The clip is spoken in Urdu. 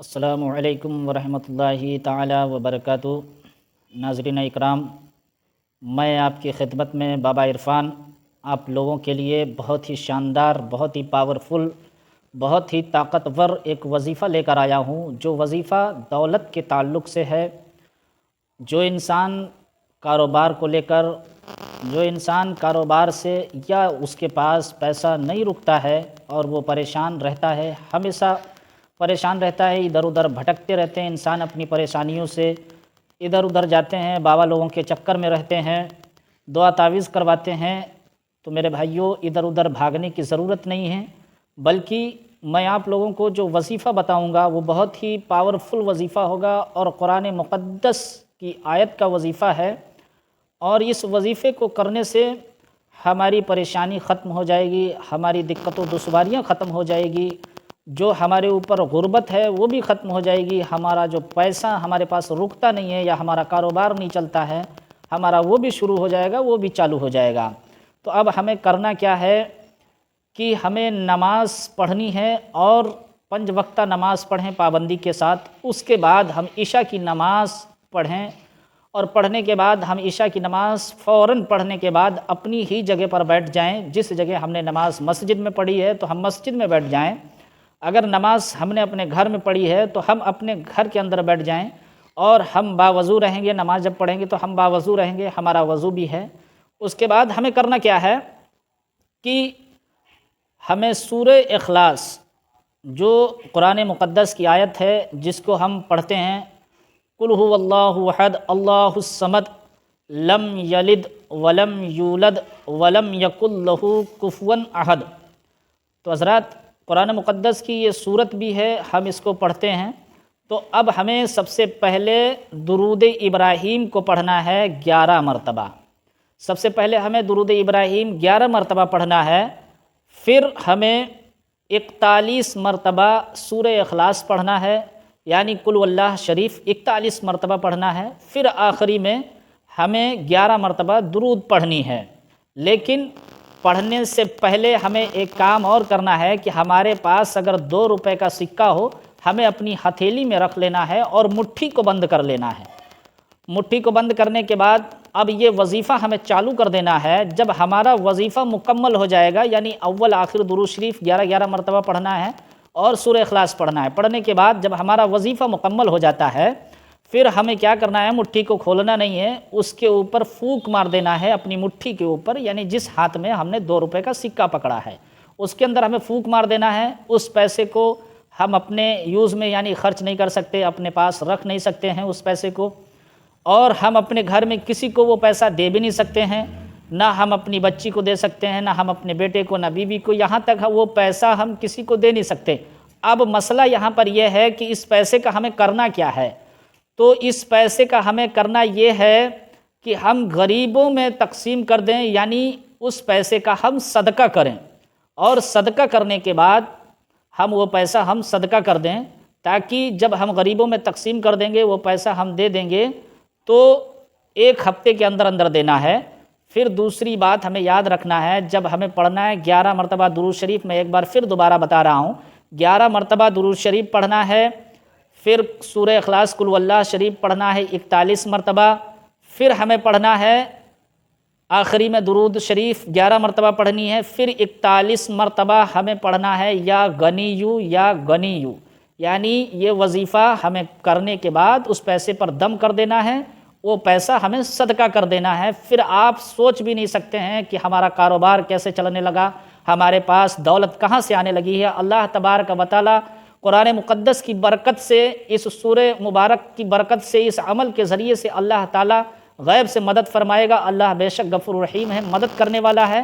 السلام علیکم ورحمۃ اللہ تعالی وبرکاتہ۔ ناظرین اکرام، میں آپ کی خدمت میں بابا عرفان آپ لوگوں کے لیے بہت ہی شاندار، بہت ہی پاورفل، بہت ہی طاقتور ایک وظیفہ لے کر آیا ہوں، جو وظیفہ دولت کے تعلق سے ہے۔ جو انسان کاروبار کو لے کر، جو انسان کاروبار سے یا اس کے پاس پیسہ نہیں رکتا ہے اور وہ پریشان رہتا ہے، ہمیشہ پریشان رہتا ہے، ادھر ادھر بھٹکتے رہتے ہیں، انسان اپنی پریشانیوں سے ادھر ادھر جاتے ہیں، بابا لوگوں کے چکر میں رہتے ہیں، دعا تعویذ کرواتے ہیں۔ تو میرے بھائیوں، ادھر ادھر بھاگنے کی ضرورت نہیں ہے، بلکہ میں آپ لوگوں کو جو وظیفہ بتاؤں گا وہ بہت ہی پاورفل وظیفہ ہوگا اور قرآن مقدس کی آیت کا وظیفہ ہے، اور اس وظیفے کو کرنے سے ہماری پریشانی ختم ہو جائے گی، ہماری دقت و دشواریاں ختم ہو جائے گی، جو ہمارے اوپر غربت ہے وہ بھی ختم ہو جائے گی، ہمارا جو پیسہ ہمارے پاس رکتا نہیں ہے یا ہمارا کاروبار نہیں چلتا ہے، ہمارا وہ بھی شروع ہو جائے گا، وہ بھی چالو ہو جائے گا۔ تو اب ہمیں کرنا کیا ہے کہ ہمیں نماز پڑھنی ہے، اور 5 وقتہ نماز پڑھیں پابندی کے ساتھ۔ اس کے بعد ہم عشاء کی نماز پڑھیں، اور پڑھنے کے بعد ہم عشاء کی نماز فوراً پڑھنے کے بعد اپنی ہی جگہ پر بیٹھ جائیں۔ جس جگہ ہم نے نماز مسجد میں پڑھی ہے تو ہم مسجد میں بیٹھ جائیں، اگر نماز ہم نے اپنے گھر میں پڑھی ہے تو ہم اپنے گھر کے اندر بیٹھ جائیں، اور ہم باوضو رہیں گے۔ نماز جب پڑھیں گے تو ہم باوضو رہیں گے، ہمارا وضو بھی ہے۔ اس کے بعد ہمیں کرنا کیا ہے کہ ہمیں سورہ اخلاص، جو قرآن مقدس کی آیت ہے جس کو ہم پڑھتے ہیں، قل هو اللہ احد اللہ الصمد لم یلد ولم یولد ولم یکن لہ کفوا احد۔ تو حضرات، قرآن مقدس کی یہ صورت بھی ہے، ہم اس کو پڑھتے ہیں۔ تو اب ہمیں سب سے پہلے درود ابراہیم کو پڑھنا ہے 11 مرتبہ۔ سب سے پہلے ہمیں درود ابراہیم 11 مرتبہ پڑھنا ہے، پھر ہمیں 41 مرتبہ سورہ اخلاص پڑھنا ہے، یعنی قل واللہ شریف 41 مرتبہ پڑھنا ہے، پھر آخری میں ہمیں 11 مرتبہ درود پڑھنی ہے۔ لیکن پڑھنے سے پہلے ہمیں ایک کام اور کرنا ہے کہ ہمارے پاس اگر 2 روپے کا سکہ ہو، ہمیں اپنی ہتھیلی میں رکھ لینا ہے اور مٹھی کو بند کر لینا ہے۔ مٹھی کو بند کرنے کے بعد اب یہ وظیفہ ہمیں چالو کر دینا ہے۔ جب ہمارا وظیفہ مکمل ہو جائے گا، یعنی اول آخر درود شریف 11 مرتبہ پڑھنا ہے اور سورہ اخلاص پڑھنا ہے، پڑھنے کے بعد جب ہمارا وظیفہ مکمل ہو جاتا ہے، پھر ہمیں کیا کرنا ہے، مٹھی کو کھولنا نہیں ہے، اس کے اوپر پھونک مار دینا ہے اپنی مٹھی کے اوپر، یعنی جس ہاتھ میں ہم نے 2 روپے کا سکہ پکڑا ہے اس کے اندر ہمیں پھونک مار دینا ہے۔ اس پیسے کو ہم اپنے یوز میں یعنی خرچ نہیں کر سکتے، اپنے پاس رکھ نہیں سکتے ہیں اس پیسے کو، اور ہم اپنے گھر میں کسی کو وہ پیسہ دے بھی نہیں سکتے ہیں، نہ ہم اپنی بچی کو دے سکتے ہیں، نہ ہم اپنے بیٹے کو، نہ بیوی کو، یہاں تک وہ پیسہ ہم کسی کو دے نہیں سکتے۔ اب مسئلہ یہاں پر یہ ہے کہ اس پیسے کا ہمیں کرنا کیا ہے۔ تو اس پیسے کا ہمیں کرنا یہ ہے کہ ہم غریبوں میں تقسیم کر دیں، یعنی اس پیسے کا ہم صدقہ کریں، اور صدقہ کرنے کے بعد ہم وہ پیسہ ہم صدقہ کر دیں، تاکہ جب ہم غریبوں میں تقسیم کر دیں گے، وہ پیسہ ہم دے دیں گے تو 1 ہفتے کے اندر اندر دینا ہے۔ پھر دوسری بات ہمیں یاد رکھنا ہے، جب ہمیں پڑھنا ہے 11 مرتبہ درود شریف، میں ایک بار پھر دوبارہ بتا رہا ہوں، 11 مرتبہ درود شریف پڑھنا ہے، پھر سورہ اخلاص قل واللہ شریف پڑھنا ہے 41 مرتبہ، پھر ہمیں پڑھنا ہے آخری میں درود شریف 11 مرتبہ پڑھنی ہے، پھر 41 مرتبہ ہمیں پڑھنا ہے یا غنیو یا غنیو، یعنی یہ وظیفہ ہمیں کرنے کے بعد اس پیسے پر دم کر دینا ہے، وہ پیسہ ہمیں صدقہ کر دینا ہے۔ پھر آپ سوچ بھی نہیں سکتے ہیں کہ ہمارا کاروبار کیسے چلنے لگا، ہمارے پاس دولت کہاں سے آنے لگی ہے۔ اللہ تبارک و تعالی قرآن مقدس کی برکت سے، اس سورہ مبارک کی برکت سے، اس عمل کے ذریعے سے اللہ تعالی غیب سے مدد فرمائے گا۔ اللہ بے شک غفور رحیم ہے، مدد کرنے والا ہے۔